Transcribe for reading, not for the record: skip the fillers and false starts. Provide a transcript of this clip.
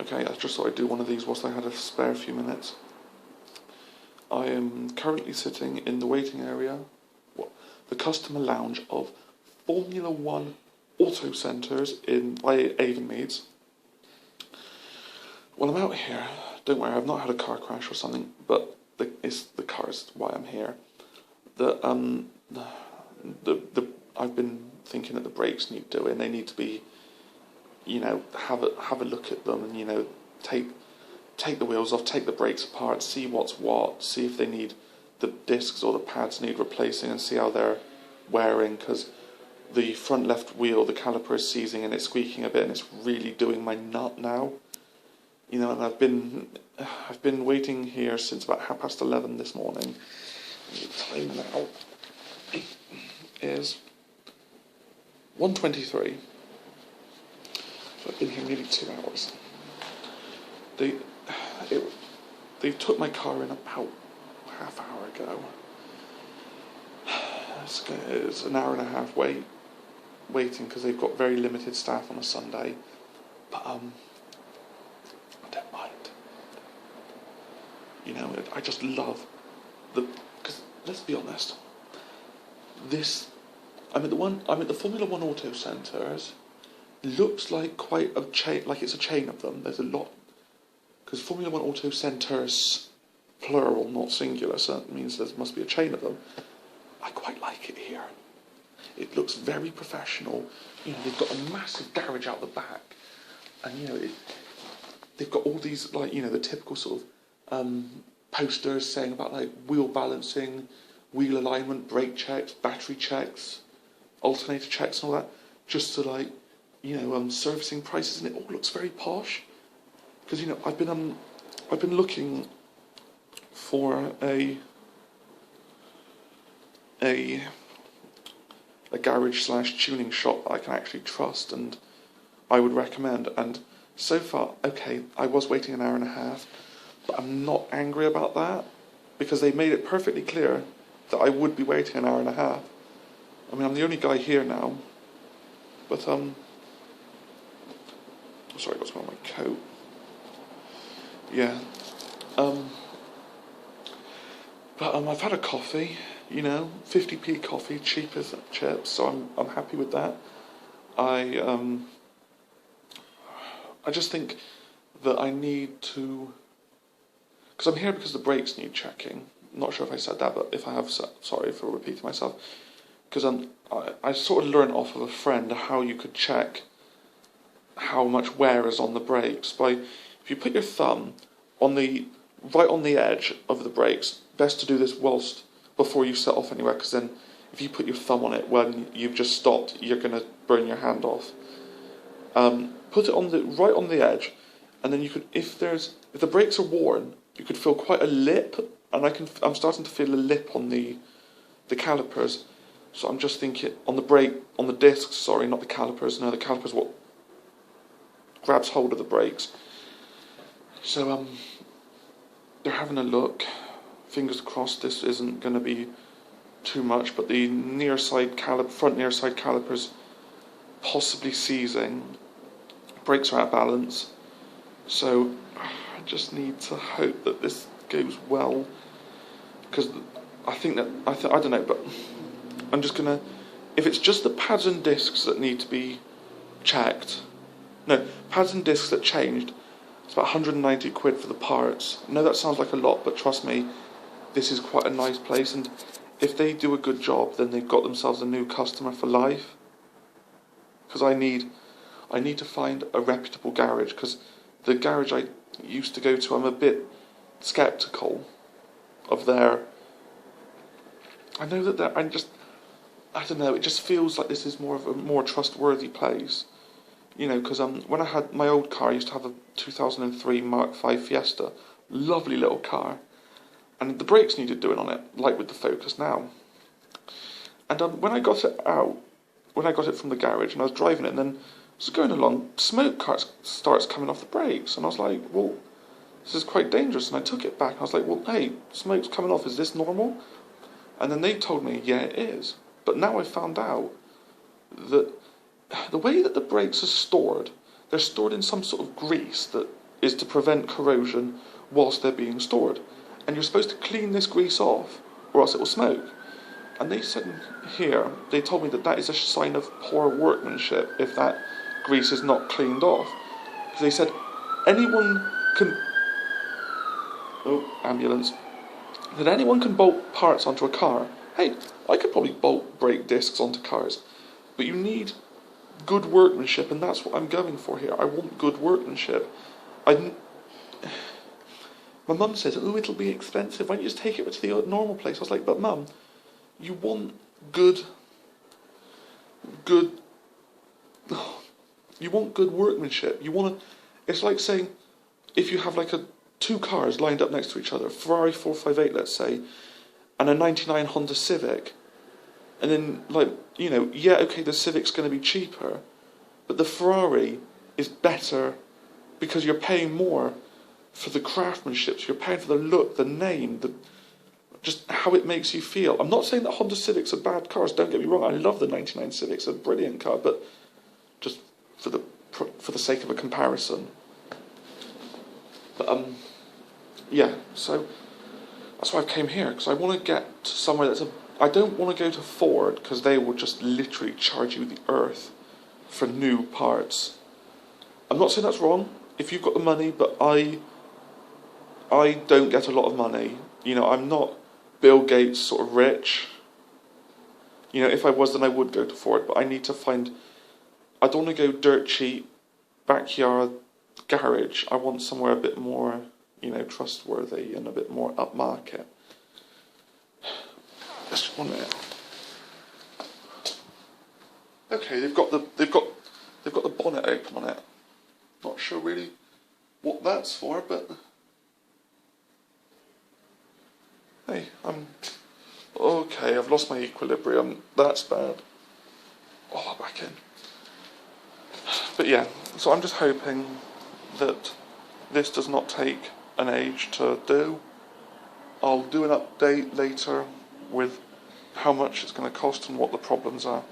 Okay, I just thought I'd do one of these whilst I had a spare few minutes. I am currently sitting in the waiting area, the customer lounge of Formula One Auto Centres by Avonmeads. Well, I'm out here. Don't worry, I've not had a car crash or something, but it's the car is why I'm here. I've been thinking that the brakes need doing. They need to be, have a look at them and take the wheels off, take the brakes apart, see what's what, see if they need the discs or the pads need replacing, and see how they're wearing. Because the front left wheel, the caliper is seizing and it's squeaking a bit, and it's really doing my nut now. And I've been waiting here since about 11:30 this morning. The time now is 1:23. So I've been here nearly 2 hours. They took my car in about half hour ago. It's an hour and a half waiting because they've got very limited staff on a Sunday. But I don't mind. I just love because let's be honest. I'm at the Formula One Auto Centres. Looks like quite a chain, like it's a chain of them. There's a lot, because Formula One Auto Centres, plural, not singular, so that means there must be a chain of them. I quite like it here. It looks very professional. They've got a massive garage out the back, and they've got all these the typical sort of posters saying about wheel balancing, wheel alignment, brake checks, battery checks, alternator checks, and all that, just to servicing prices, and it all looks very posh. Because I've been looking for a garage / tuning shop that I can actually trust and I would recommend. And so far, okay, I was waiting an hour and a half, but I'm not angry about that because they made it perfectly clear that I would be waiting an hour and a half. I mean, I'm the only guy here now, but sorry, I got some on my coat. Yeah. But I've had a coffee, 50p coffee, cheap as chips, so I'm happy with that. I just think that I need to, because I'm here because the brakes need checking. I'm not sure if I said that, but if I have, sorry for repeating myself. Because I sort of learned off of a friend how you could check how much wear is on the brakes if you put your thumb right on the edge of the brakes. Best to do this before you set off anywhere, because then if you put your thumb on it when you've just stopped, you're going to burn your hand off. Put it right on the edge, and then you could, if the brakes are worn, you could feel quite a lip, and I'm starting to feel a lip on the calipers. So I'm just thinking on the discs, sorry, not the calipers. No, the calipers what grabs hold of the brakes. So they're having a look. Fingers crossed this isn't going to be too much, but the front near side calipers possibly seizing. Brakes are out of balance. So I just need to hope that this goes well, because I don't know, but I'm just gonna, if it's just the pads and discs that need to be checked, pads and discs that changed, it's about 190 quid for the parts. I know that sounds like a lot, but trust me, this is quite a nice place, and if they do a good job, then they've got themselves a new customer for life. Because I need to find a reputable garage, because the garage I used to go to, I'm a bit sceptical of their, I know that I don't know, it just feels like this is more of a more trustworthy place. Because when I had my old car, I used to have a 2003 Mark V Fiesta, lovely little car, and the brakes needed doing on it, like with the Focus now. And when I got it from the garage, and I was driving it, and then I was going along, smoke starts coming off the brakes, and I was like, well, this is quite dangerous, and I took it back, and I was like, well, hey, smoke's coming off, is this normal? And then they told me, yeah, it is. But now I found out that the way that the brakes are stored, they're stored in some sort of grease that is to prevent corrosion whilst they're being stored. And you're supposed to clean this grease off, or else it will smoke. And they said here, they told me that that is a sign of poor workmanship if that grease is not cleaned off. Because they said anyone can... Oh, ambulance. That anyone can bolt parts onto a car. Hey, I could probably bolt brake discs onto cars. But you need good workmanship, and that's what I'm going for here. I want good workmanship. My mum says, oh, it'll be expensive. Why don't you just take it to the normal place? I was like, but Mum, you want good you want good workmanship. You want to, it's like saying, if you have like two cars lined up next to each other, Ferrari 458, let's say, and a 99 Honda Civic, and then, like, you know, yeah, okay, the Civic's going to be cheaper, but the Ferrari is better because you're paying more for the craftsmanship, so you're paying for the look, the name, just how it makes you feel. I'm not saying that Honda Civics are bad cars, don't get me wrong, I love the 99 Civic, it's a brilliant car, but just for the sake of a comparison. But, yeah, so that's why I came here, because I want to get to somewhere that's I don't want to go to Ford, because they will just literally charge you the earth for new parts. I'm not saying that's wrong, if you've got the money, but I don't get a lot of money. You know, I'm not Bill Gates sort of rich. You know, if I was, then I would go to Ford, but I need to find... I don't want to go dirt cheap, backyard, garage. I want somewhere a bit more, you know, trustworthy and a bit more upmarket. Just 1 minute. Okay, they've got the bonnet open on it. Not sure really what that's for, but hey, okay. I've lost my equilibrium. That's bad. Oh, back in. But yeah, so I'm just hoping that this does not take an age to do. I'll do an update later with how much it's going to cost and what the problems are.